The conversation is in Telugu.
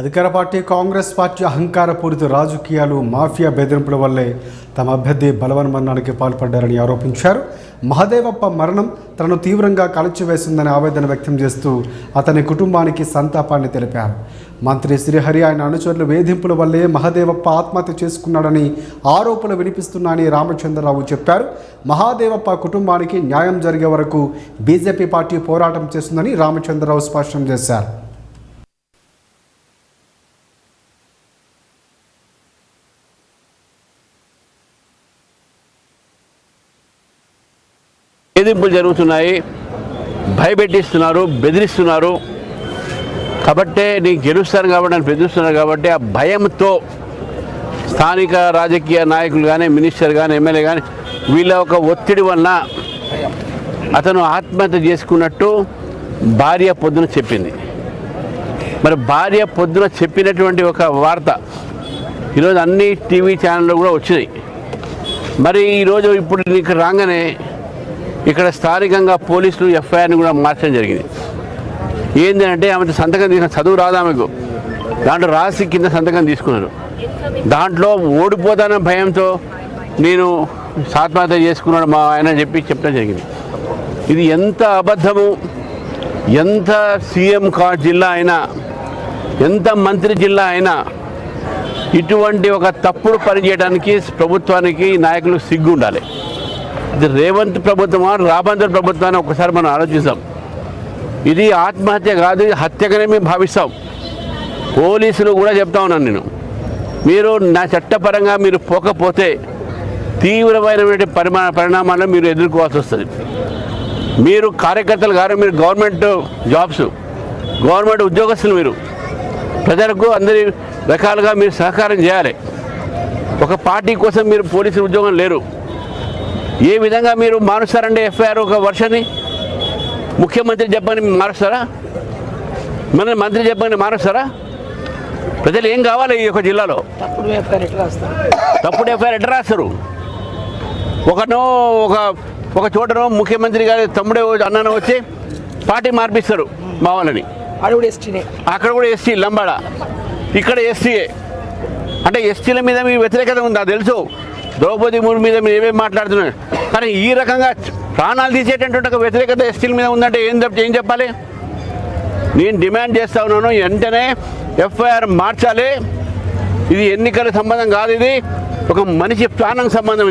అధికార పార్టీ కాంగ్రెస్ పార్టీ అహంకారపూరిత రాజకీయాలు మాఫియా బెదిరింపుల వల్లే తమ అభ్యర్థి బలవన్మరణానికి పాల్పడ్డారని ఆరోపించారు. మహదేవప్ప మరణం తనను తీవ్రంగా కలిచివేసిందని ఆవేదన వ్యక్తం చేస్తూ అతని కుటుంబానికి సంతాపాన్ని తెలిపారు. మంత్రి శ్రీహరి ఆయన అనుచరుల వేధింపుల వల్లే మహదేవప్ప ఆత్మహత్య చేసుకున్నాడని ఆరోపణలు వినిపిస్తున్నాయని రామచంద్రరావు చెప్పారు. మహదేవప్ప కుటుంబానికి న్యాయం జరిగే వరకు బీజేపీ పార్టీ పోరాటం చేస్తుందని రామచంద్రరావు స్పష్టం చేశారు. వేధింపులు జరుగుతున్నాయి, భయపెట్టిస్తున్నారు, బెదిరిస్తున్నారు. కాబట్టే నీకు గెలుస్తాను కాబట్టి అని బెదిరిస్తున్నారు. కాబట్టి ఆ భయంతో స్థానిక రాజకీయ నాయకులు కానీ, మినిస్టర్ కానీ, ఎమ్మెల్యే కానీ వీళ్ళ ఒక ఒత్తిడి వలన అతను ఆత్మహత్య చేసుకున్నట్టు భార్య పొద్దున చెప్పింది. మరి భార్య పొద్దున చెప్పినటువంటి ఒక వార్త ఈరోజు అన్ని టీవీ ఛానల్లో కూడా వచ్చినాయి. మరి ఈరోజు ఇప్పుడు నీకు రాగానే ఇక్కడ స్థానికంగా పోలీసులు ఎఫ్ఐఆర్ని కూడా మార్చడం జరిగింది. ఏంటంటే ఆమె సంతకం తీసుకున్న చదువు రాదు ఆమెకు, దాంట్లో రాసి కింద సంతకం తీసుకున్నారు. దాంట్లో ఓడిపోతానన్న భయంతో నేను ఆత్మహత్య చేసుకున్నాడు మా ఆయన చెప్పడం జరిగింది. ఇది ఎంత అబద్ధము! ఎంత సీఎం జిల్లా అయినా, ఎంత మంత్రి జిల్లా అయినా ఇటువంటి ఒక తప్పుడు పని చేయడానికి ప్రభుత్వానికి నాయకులకు సిగ్గు ఉండాలి. ఇది రేవంత్ ప్రభుత్వమా, రాబందర్ ప్రభుత్వాన్ని ఒకసారి మనం ఆలోచిస్తాం. ఇది ఆత్మహత్య కాదు, ఇది హత్యగానే మేము భావిస్తాం. పోలీసులు కూడా చెప్తా ఉన్నాను నేను, మీరు నా చట్టపరంగా మీరు పోకపోతే తీవ్రమైనటువంటి పరిణామాలను మీరు ఎదుర్కోవాల్సి వస్తుంది. మీరు కార్యకర్తలు కాదు, మీరు గవర్నమెంట్ జాబ్స్, గవర్నమెంట్ ఉద్యోగస్తులు, మీరు ప్రజలకు అందరి రకాలుగా మీరు సహకారం చేయాలి. ఒక పార్టీ కోసం మీరు పోలీసులు ఉద్యోగం లేరు. ఏ విధంగా మీరు మారుస్తారండి ఎఫ్ఐఆర్ ఒక వర్షాన్ని? ముఖ్యమంత్రి చెప్పని మారుస్తారా? మన మంత్రి చెప్పని మారుస్తారా? ప్రజలు ఏం కావాలి ఈ యొక్క జిల్లాలో? తప్పుడు ఎఫ్ఐఆర్ ఎట్లా రాస్తారు? ఒక చోటనో ముఖ్యమంత్రి గారి తమ్ముడే అన్ననో వచ్చి పార్టీ మార్పిస్తారు మా వాళ్ళని. అక్కడ కూడా ఎస్టీ లంబాడ, ఇక్కడ ఎస్టీఏ. అంటే ఎస్టీల మీద మీ వ్యతిరేకత ఉందా తెలుసు. ద్రౌపది ముర్ము మీద మీరు ఏమేమి మాట్లాడుతున్నారు, కానీ ఈ రకంగా ప్రాణాలు తీసేటటువంటి ఒక వ్యతిరేకత ఎస్టీల మీద ఉందంటే ఏం చెప్పాలి? నేను డిమాండ్ చేస్తా ఉన్నాను, వెంటనే ఎఫ్ఐఆర్ మార్చాలి. ఇది ఎన్నికల సంబంధం కాదు, ఇది ఒక మనిషి ప్రాణం సంబంధం.